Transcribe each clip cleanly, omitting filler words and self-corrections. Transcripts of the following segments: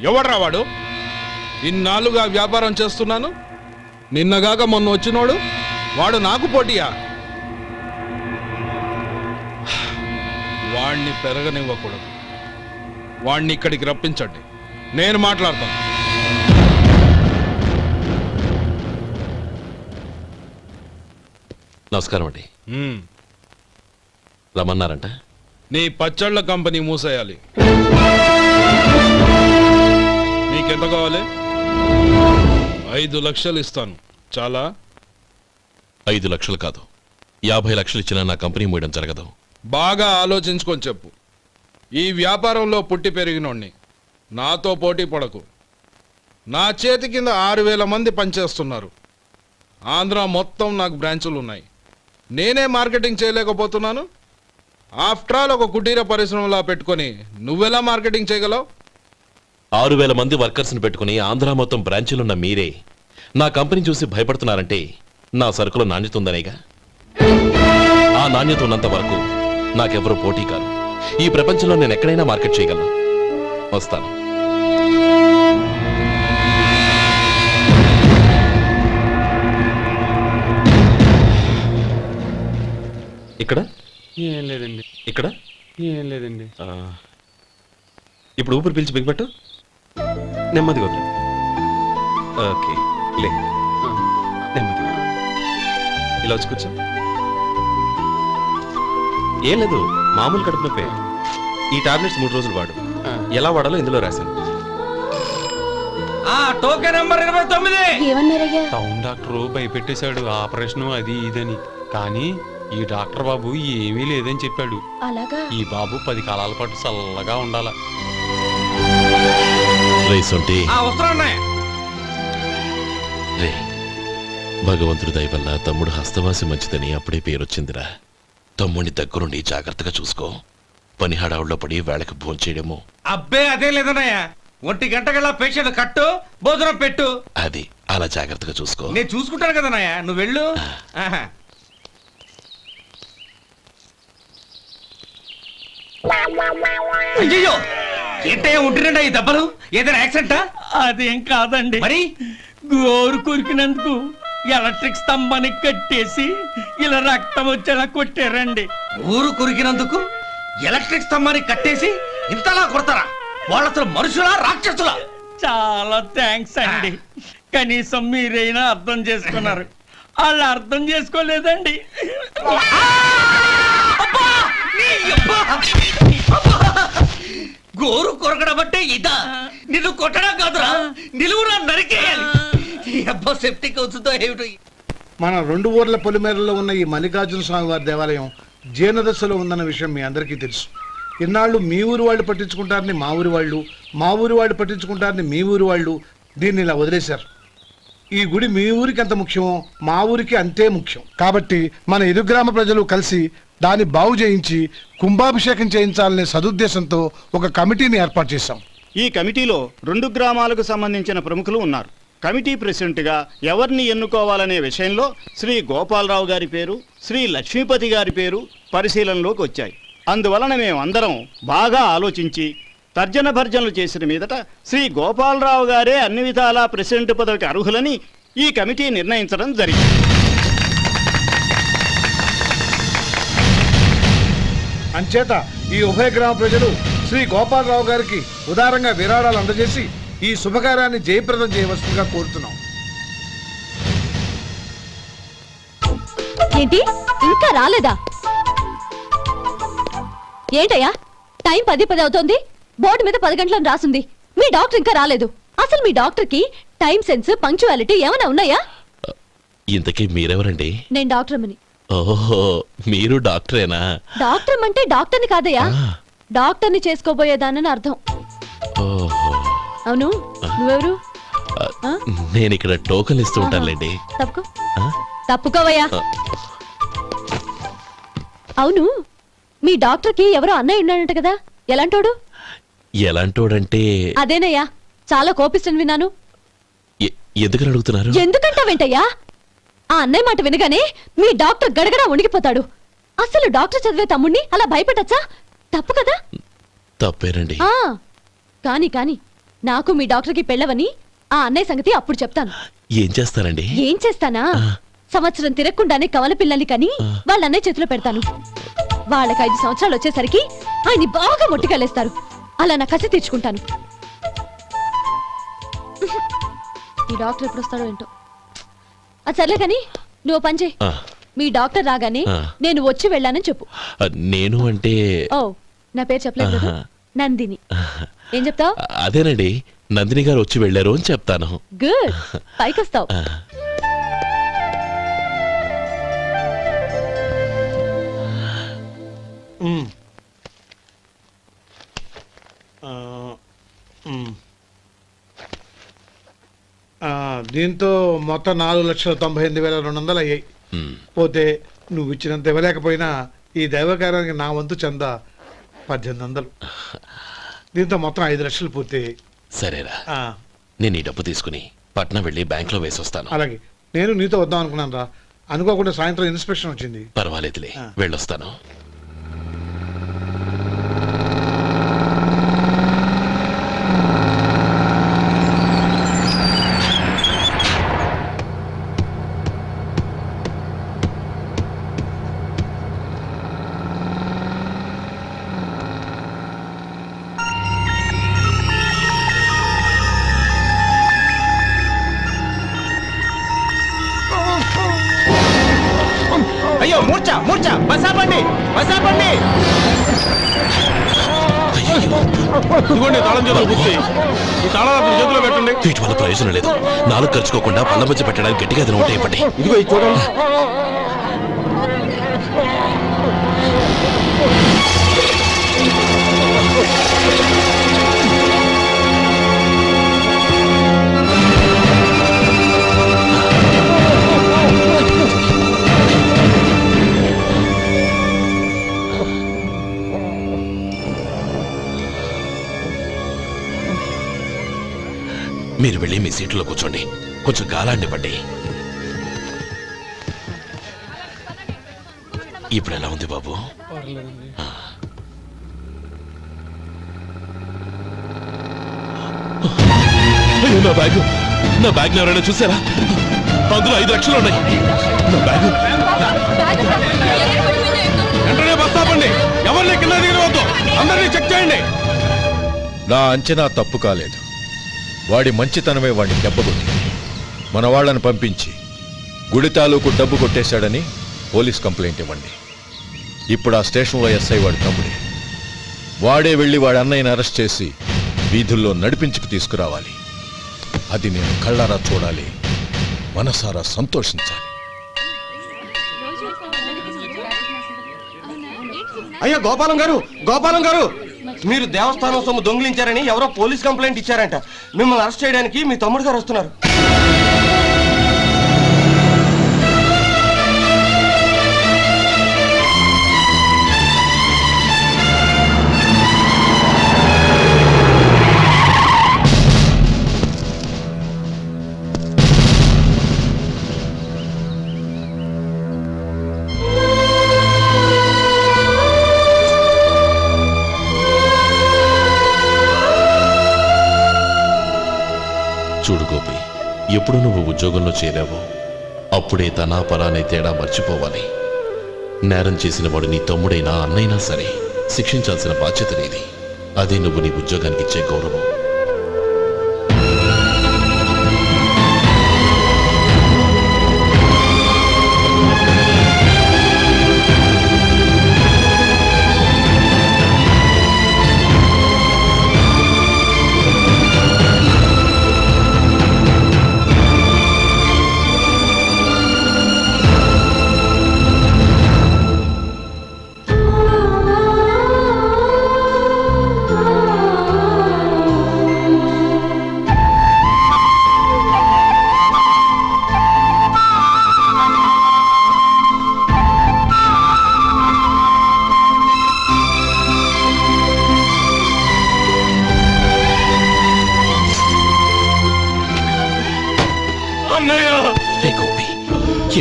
ఎవడ్రా వాడు? ఇన్నాళ్ళుగా వ్యాపారం చేస్తున్నాను, నిన్నగాక మొన్న వచ్చినోడు వాడు నాకు పోటీయా? వాణ్ణి పెరగనివ్వకూడదు. వాణ్ణి ఇక్కడికి రప్పించండి, నేను మాట్లాడతాను. నమస్కారం అండి. రమ్మన్నారంట? నీ పచ్చళ్ళ కంపెనీ మూసేయాలి. నీకెంత కావాలి? 5 లక్షలు ఇస్తాను. చాలా? 5 లక్షలు కాదు, 50 లక్షలు ఇచ్చినా నా కంపెనీ మూయడం జరగదు. బాగా ఆలోచించుకొని చెప్పు. ఈ వ్యాపారంలో పుట్టి పెరిగినోడ్ని, నాతో పోటీ పడకు. నా చేతి కింద 6,000 మంది పనిచేస్తున్నారు. ఆంధ్ర మొత్తం నాకు బ్రాంచులు ఉన్నాయి. నేనే మార్కెటింగ్ చేయలేకపోతున్నాను. ఆఫ్టర్ ఆల్ ఒక కుటీర పరిశ్రమలా పెట్టుకొని నువ్వెలా మార్కెటింగ్ చేయగలవు? 6,000 మంది వర్కర్స్ని పెట్టుకుని ఆంధ్ర మొత్తం బ్రాంచీలున్న మీరే నా కంపెనీ చూసి భయపడుతున్నారంటే నా సరుకులో నాణ్యత ఉందనేగా. ఆ నాణ్యత ఉన్నంత వరకు నాకెవరూ పోటీ కాదు. ఈ ప్రపంచంలో నేను ఎక్కడైనా మార్కెట్ చేయగలను. వస్తాను. ఇక్కడ ఏం లేదండి. ఇక్కడ ఏం లేదండి. ఇప్పుడు ఊపిరి పీల్చి బిగ్బట్టు, నెమ్మదిగా వద్దు. ఓకే, లే, నెమ్మదిగా ఇలా వచ్చి కూర్చో. ఏం లేదు, మామూలు కడుపు నొప్పే. ఈ టాబ్లెట్స్ 3 రోజులు వాడు. ఎలా వాడాలో ఇందులో రాశాను. Token number 29. టౌన్ డాక్టర్ భయపెట్టేశాడు, ఆపరేషన్ అది ఇదని. కానీ ఈ డాక్టర్ బాబు ఏమీ లేదని చెప్పాడు. ఈ బాబు 10 కాలాల పాటు చల్లగా ఉండాల. భగవంతుడి దయ వల్ల తమ్ముడు హస్తవాసి మంచిదని అప్పుడే పేరొచ్చిందిరా. తమ్ముడిని దగ్గరుండి జాగ్రత్తగా చూసుకో. పని హడావుల్లో పడి వేళకి భోంచేయడము. అబ్బే అదే లేదన్నయ్య. 1 గంటకల్లా పేషెంట్ కట్టు, భోజనం పెట్టు. అది అలా జాగ్రత్తగా చూసుకో. నేను చూసుకుంటాను కదన్నయ్య, నువ్వు వెళ్ళు. అయ్యో, ఏంటయ్యా ఉంటున్నాడా ఈ దెబ్బలు? ఏదైనా యాక్సిడెంటా? అదేం కాదండి, మరి గోరు కొరికినందుకు ఎలక్ట్రిక్ స్తంభానికి కట్టేసి ఇలా రక్తం వచ్చేలా కొట్టారండి. ఊరు కొరికినందుకు ఎలక్ట్రిక్ స్తంభాన్ని కట్టేసి ఇంతలా కొడతారా? వాళ్ళ అసలు మనుషులా రాక్షసులా? చాలా థ్యాంక్స్ అండి. కనీసం మీరైనా అర్థం చేసుకున్నారు. వాళ్ళు అర్థం చేసుకోలేదండి. గోరు కొరకడం అంటే ఇదా? నిన్ను కొట్టడం కాదురా, నిలువురా నరికేయాలి. అబ్బా సెప్టిక్ అవుతుందో ఏమిటో. మన 2 ఊర్ల పొలిమేరలో ఉన్న ఈ మల్లికార్జున స్వామి వారి దేవాలయం జీర్ణదశలో ఉందన్న విషయం మీ అందరికీ తెలుసు. ఇన్నాళ్ళు మీ ఊరు వాళ్ళు పట్టించుకుంటారని మా ఊరి వాళ్ళు, మా ఊరి వాళ్ళు పట్టించుకుంటారని మీ ఊరి వాళ్ళు దీన్ని ఇలా వదిలేశారు. ఈ గుడి మీ ఊరికి ఎంత ముఖ్యమో మా ఊరికి అంతే ముఖ్యం. కాబట్టి మన ఇరు గ్రామ ప్రజలు కలిసి దాన్ని బాగు చేయించి కుంభాభిషేకం చేయించాలనే సదుద్దేశంతో ఒక కమిటీని ఏర్పాటు చేశాం. ఈ కమిటీలో 2 గ్రామాలకు సంబంధించిన ప్రముఖులు ఉన్నారు. కమిటీ ప్రెసిడెంట్గా ఎవరిని ఎన్నుకోవాలనే విషయంలో శ్రీ గోపాలరావు గారి పేరు, శ్రీ లక్ష్మీపతి గారి పేరు పరిశీలనలోకి వచ్చాయి. అందువలన మేమందరం బాగా ఆలోచించి తర్జన భర్జనలు చేసిన మీదట శ్రీ గోపాలరావు గారే అన్ని విధాలా ప్రెసిడెంట్ పదవికి అర్హులని ఈ కమిటీ నిర్ణయించడం జరిగింది. అంచేత ఈ ఉభయ గ్రామ ప్రజలు శ్రీ గోపాలరావు గారికి ఉదారంగా విరాళాలు అందజేసి ఈ శుభకార్యాన్ని జయప్రదం చేయవలసిందిగా కోరుతున్నాం. ఏంటి ఇంకా రాలేదా? ఏంటయ్యా, టైం 10 అవుతోంది. బోర్డు మీద 10 గంటలను రాసింది. మీ డాక్టర్ ఇంకా రాలేదు. అసలు మీ డాక్టర్ కి టైం సెన్స్, పంక్చువాలిటీ ఏమైనా ఉన్నాయా? ఇంతకీ మీరెవరండి? నేను డాక్టర్ అమ్మని. ఓహో, మీరు డాక్టరేనా? డాక్టర్ అంటే డాక్టర్ని కాదయ్యా, డాక్టర్ని చేసుకోబోయేదానని అర్థం. ఓహో, అవును, నువ్వెవరు? నేను ఇక్కడ టోకన్ ఇస్తూ ఉంటానులేండి. తప్పుకో, తప్పుకోవయ్యా. అవును, మీ డాక్టర్ కి ఎవరో అన్నయ్య ఉన్నాడంట కదా, ఎలాంటోడు? ఎలాంటోడంటే అదేనయ్యా, చాలా కోపిస్తని విన్నాను. ఎందుకని అడుగుతున్నారు? ఎందుకంటావేంటయ్యా? ఆ అన్నయ్య మాట వినగానే మీ డాక్టర్ గడగడా ఉణిగిపోతాడు. అసలు డాక్టర్ చదివే తమ్ముణ్ణి అలా భయపెట్టచ్చా? తప్పు కదా? తప్పేనండి. కాని కాని నాకు మీ డాక్టర్కి పెళ్ళవని ఆ అన్నయ్య సంగతి అప్పుడు చెప్తాను. ఏం చేస్తారండి? ఏం చేస్తానా, సంవత్సరం తిరగకుండానే కవల పిల్లల్ని కని వాళ్ళ అన్నయ్య చేతిలో పెడతాను. వాళ్ళకి 5 సంవత్సరాలు వచ్చేసరికి ఆయన్ని బాగా మొట్టికెళ్ళేస్తారు. అలా నా కసి తీర్చుకుంటాను. ఈ డాక్టర్ ఎప్పుడు వస్తాడో ఏంటో. అది సర్లే కానీ నువ్వు పని చేయి. ఆ, మీ డాక్టర్ రాగానే ఆ. నేను వచ్చి వెళ్ళానని చెప్పు. నేను అంటే ఓ, నా పేరు చెప్పలేదు కదా? నందిని. ఏం చెప్తావు? అదేనండి, నందిని గారు వచ్చి వెళ్ళారు అని చెప్తాను. గుడ్, పైకొస్తావు. ఆ, దీంతో మొత్తం 4,98,200 అయ్యాయి. ఉమ్. పోతే నువ్వు ఇచ్చినంత ఇవ్వలేకపోయినా ఈ దైవకార్యానికి నా వంతు చందా 1800. దీంతో మొత్తం 5 లక్షలు పూర్తయ్యాయి. సరేరా, ఆ, నేను ఈ డబ్బు తీసుకుని పట్నం వెళ్ళి బ్యాంక్ లో వేసొస్తాను. అలాగే నేను నీతో వద్దాం అనుకున్నాను రా. అనుకోకుండా సాయంత్రం ఇన్స్పెక్షన్ వచ్చింది. పర్వాలేదులే, ఆ. వెళ్ళొస్తాను. అయ్యో మూర్ఛ మూర్ఛ బసాపండి బసాపండి. ఇదిగోండి తాళం చేతులు గుర్తి. ఈ తాళాలు చేతిలో పెట్టండి. వీటి వల్ల ప్రయోజనం లేదు. నాలుగు ఖర్చుకోకుండా పళ్ళ మధ్య పెట్టడానికి గట్టిగా అది నోటే ఇవ్వండి. ఇదిగో ఇది చూడండి. మీరు వెళ్ళి మీ సీట్లో కూర్చోండి, కొంచెం గాలాండివ్వండి. ఇప్పుడు ఎలా ఉంది బాబు? ఆ. అయ్యో, నా బ్యాగ్ ఎవరైనా చూసారా? అందులో 5 లక్షలు ఉన్నాయి. నా బ్యాగ్ వెంటనే బస్ ఆపండి. ఎవరిని కింద దిగవద్దు. అందరినీ చెక్ చేయండి. నా అంచనా తప్పు కాలేదు. వాడి మంచితనమే వాడిని దెబ్బకొట్టింది. మన వాళ్ళని పంపించి గుడి తాలూకు డబ్బు కొట్టేశాడని పోలీస్ కంప్లైంట్ ఇవ్వండి. ఇప్పుడు ఆ స్టేషన్లో ఎస్ఐ వాడి తమ్ముడే. వాడే వెళ్ళి వాడి అన్నయ్యని అరెస్ట్ చేసి వీధుల్లో నడిపించుకు తీసుకురావాలి. అది నేను కళ్ళారా చూడాలి, మనసారా సంతోషించాలి. అయ్యో గోపాలం గారు, గోపాలం గారు, మీరు దేవస్థానం సొమ్ము దొంగిలించారని ఎవరో పోలీస్ కంప్లైంట్ ఇచ్చారంట. మిమ్మల్ని అరెస్ట్ చేయడానికి మీ తమ్ముడు గారు వస్తున్నారు. చూడు గోపి, ఎప్పుడు నువ్వు ఉద్యోగంలో చేరావో అప్పుడే తనా పరానే తేడా మర్చిపోవాలి. నేరం చేసిన వాడు నీ తమ్ముడైనా అన్నైనా సరే శిక్షించాల్సిన బాధ్యత నీది. అదే నువ్వు నీ ఉద్యోగానికి ఇచ్చే గౌరవం.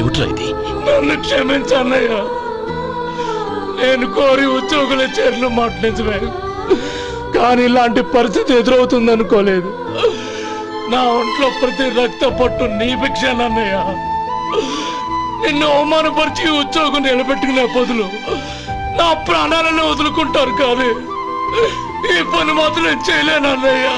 ఏమిట్రా ఇది? నన్ను క్షమించన్నయ్య. నేను కోరి ఉద్యోగుల చేరిన మాట నిజమే, కానీ ఇలాంటి పరిస్థితి ఎదురవుతుంది అనుకోలేదు. నా ఒంట్లో ప్రతి రక్త పట్టు నీ భిక్షనన్నయ్య. నిన్ను అవమానపరిచి ఉద్యోగం నిలబెట్టుకునే బదులు నా ప్రాణాలను వదులుకుంటారు, కానీ ఈ పని మాత్రం నేను చేయలేనన్నయ్య.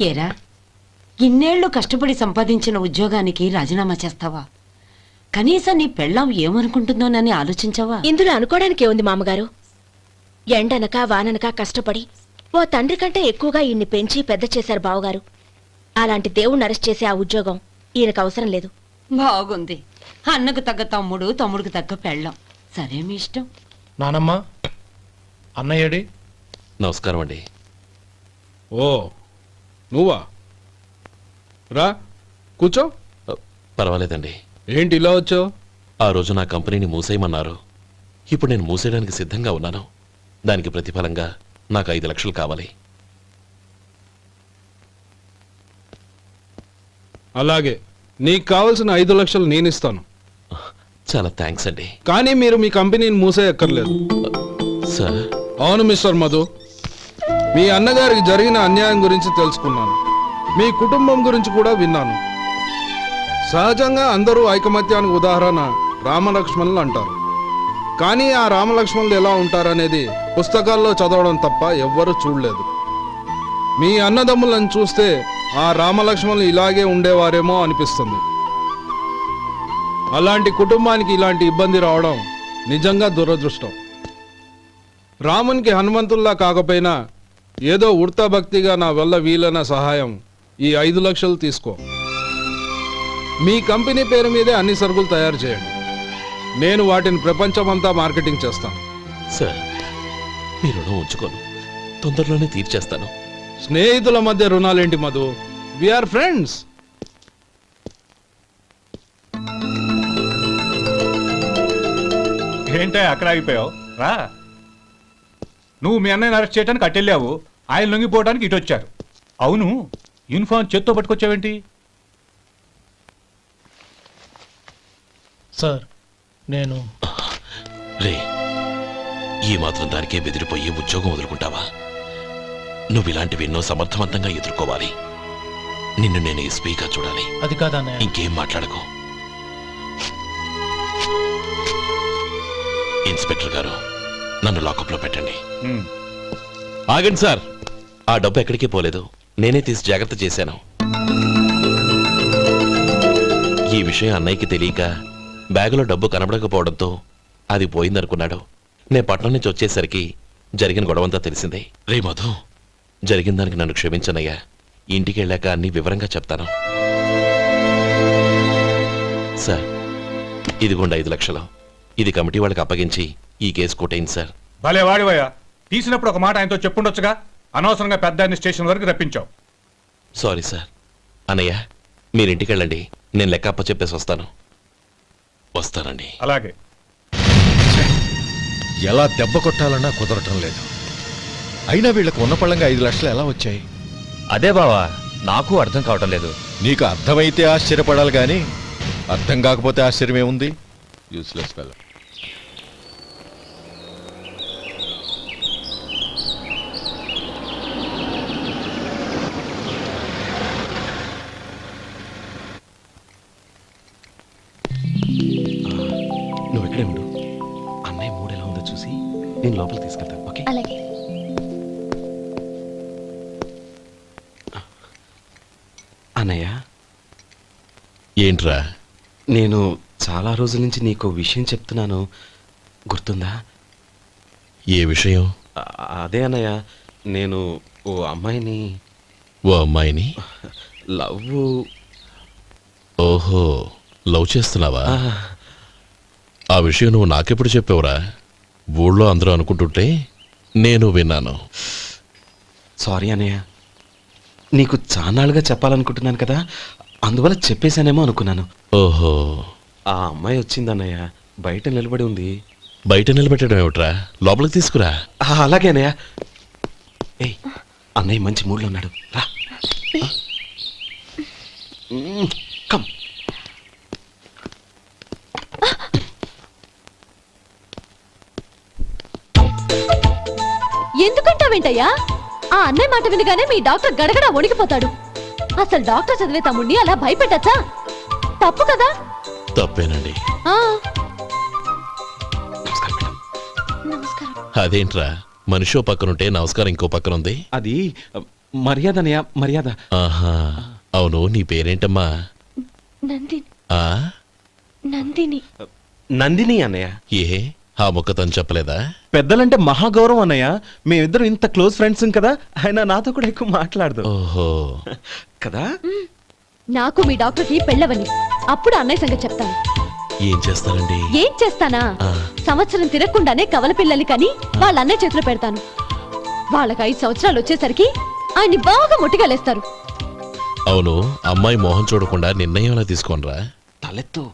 ఏరా, ఇన్నేళ్లు కష్టపడి సంపాదించిన ఉద్యోగానికి రాజీనామా చేస్తావా? కనీసం నీ పెళ్ళాం ఏమనుకుంటుందోనని ఆలోచించావా? ఇందులో అనుకోవడానికి ఏముంది మామగారు? ఎండనక వాననక కష్టపడి ఓ తండ్రి కంటే ఎక్కువగా ఈయన్ని పెంచి పెద్ద చేశారు బావగారు. అలాంటి దేవుణ్ణి అరెస్ట్ చేసే ఆ ఉద్యోగం ఈయనకు అవసరం లేదు. బాగుంది. అన్నకు తగ్గ తమ్ముడు, తమ్ముడికి తగ్గ పెళ్ళాం. సరే, మీ ఇష్టం. నానమ్మ, అన్నయ్యడి. నమస్కారం అండి. ఓ నువ్వా? రా కూర్చో. పర్వాలేదండి. ఏంటి ఇలా వచ్చావు? ఆ రోజు నా కంపెనీని మూసేయమన్నారు. ఇప్పుడు నేను మూసేయడానికి సిద్ధంగా ఉన్నాను. దానికి ప్రతిఫలంగా నాకు 5 లక్షలు కావాలి. అలాగే, నీకు కావలసిన 5 లక్షలు నేను ఇస్తాను. చాలా థ్యాంక్స్ అండి. కానీ మీరు మీ కంపెనీని మూసేయక్కర్లేదు. సార్, అవును మిస్టర్ మధు, మీ అన్నగారికి జరిగిన అన్యాయం గురించి తెలుసుకున్నాను. మీ కుటుంబం గురించి కూడా విన్నాను. సహజంగా అందరూ ఐకమత్యానికి ఉదాహరణ రామలక్ష్మణులు అంటారు. కానీ ఆ రామలక్ష్మణులు ఎలా ఉంటారనేది పుస్తకాల్లో చదవడం తప్ప ఎవ్వరూ చూడలేదు. మీ అన్నదమ్ములను చూస్తే ఆ రామలక్ష్మణులు ఇలాగే ఉండేవారేమో అనిపిస్తుంది. అలాంటి కుటుంబానికి ఇలాంటి ఇబ్బంది రావడం నిజంగా దురదృష్టం. రామునికి హనుమంతుల్లా కాకపోయినా ఏదో ఉడతా భక్తిగా నా వల్ల వీలైన సహాయం ఈ 5 లక్షలు తీసుకో. మీ కంపెనీ పేరు మీదే అన్ని సరుకులు తయారు చేయండి. నేను వాటిని ప్రపంచమంతా మార్కెటింగ్ చేస్తాను. సార్, మీ రుణం ఉంచుకోను. తొందరలోనే తీర్చేస్తాను. స్నేహితుల మధ్య రుణాలేంటి మధు? We are friends. ఏంటే అక్కడ ఆగిపోయావు? రా. నువ్వు మీ అన్నయ్యని అరెస్ట్ చేయడానికి అట్టెళ్ళావు, ఆయన లొంగిపోవడానికి ఇటు వచ్చారు. అవును, యూనిఫామ్ చేత్తో పట్టుకొచ్చావేంటి? సార్, నేను రే, ఈ మాత్రం దానికే బెదిరిపోయి ఉద్యోగం వదులుకుంటావా? నువ్వు ఇలాంటివి ఎన్నో సమర్థవంతంగా ఎదుర్కోవాలి. నిన్ను నేను ఎస్పీగా చూడాలి. అది కాదన్నయ్య. ఇంకేం మాట్లాడకు. ఇన్స్పెక్టర్ గారు, నన్ను లాకప్లో పెట్టండి. ఆగండి సార్, ఆ డబ్బు ఎక్కడికి పోలేదు. నేనే తీసి జాగ్రత్త చేశాను. ఈ విషయం అన్నయ్యకి తెలియక బ్యాగులో డబ్బు కనబడకపోవడంతో అది పోయిందనుకున్నాడు. నేను పట్నం నుంచి వచ్చేసరికి జరిగిన గొడవంతా తెలిసిందే. రే మధు, జరిగిన దానికి నన్ను క్షమించనయ్యా. ఇంటికి వెళ్ళాక అన్ని వివరంగా చెప్తాను. సార్, ఇదిగోండి 5 లక్షలు. ఇది కమిటీ వాళ్ళకి అప్పగించి ఈ కేసు కొట్టేయండి సార్. భలే వాడివయ్యా. తీసినప్పుడు ఒక మాట ఆయనతో చెప్పుండొచ్చుగా. అనవసరంగా పెద్ద ఆయన స్టేషన్ వరకు రప్పించావు. Sorry sir. అన్నయ్య, మీరింటికి వెళ్ళండి. నేను లెక్క అప్ప చెప్పేసి వస్తానండి. అలాగే. ఎలా దెబ్బ కొట్టాలన్నా కుదరటం లేదు. అయినా వీళ్ళకు ఉన్న పళ్ళంగా 5 లక్షలు ఎలా వచ్చాయి? అదే బావా, నాకు అర్థం కావటం లేదు. నీకు అర్థమైతే ఆశ్చర్యపడాలి కానీ అర్థం కాకపోతే ఆశ్చర్యం ఏముంది? Useless fellow. నువ్వు ఇక్కడే ఉండు. అన్నయ్య మూడు ఎలా ఉందో చూసి నేను లోపల తీసుకెళ్తాను. ఓకే? అలాగే. అన్నయ్య, ఏంట్రా? నేను చాలా రోజుల నుంచి నీకు విషయం చెప్తున్నాను, గుర్తుందా? ఏ విషయం? అదే అన్నయ్య, నేను ఓ అమ్మాయిని ఓ అమ్మాయిని లవ్. ఓహో, లవ్ చేస్తున్నావా? ఆ విషయం నువ్వు నాకెప్పుడు చెప్పావురా? ఊళ్ళో అందరూ అనుకుంటుంటే నేను విన్నాను. సారీ అన్నయ్య, నీకు చాన్నాళ్ళుగా చెప్పాలనుకుంటున్నాను కదా, అందువల్ల చెప్పేశానేమో అనుకున్నాను. ఓహో, ఆ అమ్మాయి వచ్చిందన్నయ్య, బయట నిలబడి ఉంది. బయట నిలబెట్టడం ఏమిట్రా? లోపలికి తీసుకురా. అలాగే అన్నయ్య. ఏయ్, అన్నయ్య మంచి మూడ్లో ఉన్నాడు, రా. కమ్. ఎందుకంటావేంటయ్యా? ఆ అన్నయ్య మాట వినగానే మీ డాక్టర్ గడగడ వణికిపోతాడు. అసలు డాక్టర్ చదివే తమ్ముడిని అలా భయపెట్టచ్చా? తప్పు కదా. తప్పేనండి. ఆ, నమస్కారం మేడం. నమస్కారం. అదేంట్రా మనిషో పక్కనుంటే నమస్కారం ఇంకో పక్కన ఉంది. అది మర్యాదనయ్య, మర్యాద. ఆహా, అవును నీ పేరేంటమ్మా? నందిని. ఆ నందిని. నందిని అన్నయ్య. ఏ ఆ మొక్క తను చెప్పలేదా? పెద్దలంటే మహాగౌరవం అన్నయ్య. మేమిద్దరం ఇంత క్లోజ్ ఫ్రెండ్స్ కదా, ఆయన నాతో కూడా ఎక్కువ మాట్లాడదు ఓహో, కదా. నాకు మీ డాక్టర్కి పెళ్ళవని అప్పుడు అన్నయ్య సంగతి చెప్తాను. ఏం చేస్తారండి? ఏం చేస్తానా? ఆ. సంవత్సరం తిరగకుండానే కవల పిల్లల్ని కని వాళ్ళ అన్నయ్య చేతిలో పెడతాను. వాళ్ళకి 5 సంవత్సరాలు వచ్చేసరికి ఆయన్ని బాగా ముట్టిగలేస్తారు. అవును, అమ్మాయి మోహం చూడకుండా నిర్ణయం ఎలా తీసుకోనరా? తలెత్తు.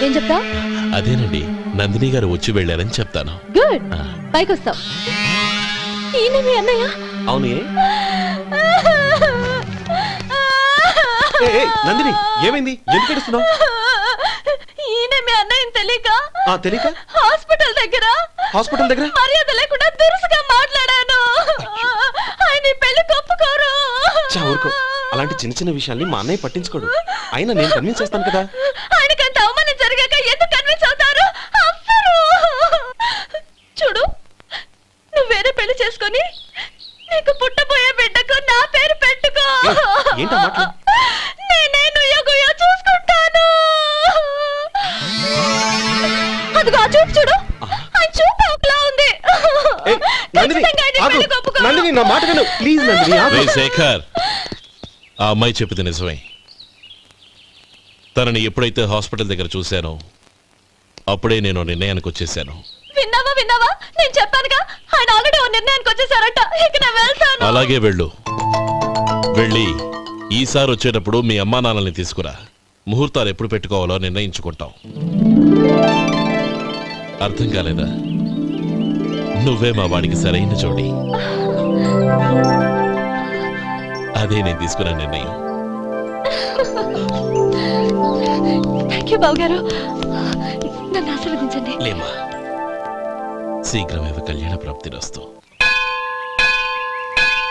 ఏం చెప్తా? అదేనండి, నందిని గారు వచ్చి వెళ్ళారని చెప్తాను. గుడ్. ఆ. పైకొస్తావు. ఈయన మీ అన్నయ్య? అవును. నందిని, ఏమైంది? ఎందుకు ఏడుస్తున్నావు? ఈయన మీ అన్నయ్యని తెలియక తెలియక హాస్పిటల్ దగ్గర మర్యాద లేకుండా దురుసుగా మాట్లాడాను. ఆయన ఈ పెళ్లి ఒప్పుకోరు. ఊరుకో. అలాంటి చిన్న చిన్న విషయాల్ని మా అన్నయ్య పట్టించుకోడు. అయినా నేను కన్విన్స్ చేస్తాను కదా. ఆయనకంత అవమానం జరిగాక ఎందుకు కన్విన్స్ అవుతారు? అవ్వరు. చూడు, నువ్వు వేరే పెళ్లి చేసుకొని నీకు పుట్టబోయే బిడ్డకు నా పేరు పెట్టుకో. ఏంటా మాటలు? నేనే నుయ్యగుయ్యో చూసుకుంటాను. అదిగో ఆ చూపు చూడు. ఆ చూపు ఒకలా ఉంది. ఖచ్చితంగా ఆయన పెళ్లికి ఒప్పుకోరు. నందిని, నా మాట విను ప్లీజ్. నందిని, రే శేఖర్, ఆ అమ్మాయి చెప్పింది నిజమే. తనని ఎప్పుడైతే హాస్పిటల్ దగ్గర చూశానో అప్పుడే నేను నిర్ణయానికి వచ్చేసాను. విన్నావా? నేను చెప్పానుగా, ఆయన ఆల్రెడీ ఓ నిర్ణయానికి వచ్చేసారట. ఇక నేను వెళ్తాను. అలాగే వెళ్ళు. వెళ్ళి ఈసారి వచ్చేటప్పుడు మీ అమ్మా నాన్నల్ని తీసుకురా. ముహూర్తాలు ఎప్పుడు పెట్టుకోవాలో నిర్ణయించుకుంటాం. అర్థం కాలేదా? నువ్వే మా వాడికి సరైన జోడి. అదే నేను తీసుకున్న నిర్ణయం. థాంక్యూ బావగారు. నన్ను ఆశీర్వదించండి. లేమా, శీఘ్రమేవ కళ్యాణ ప్రాప్తిరస్తు.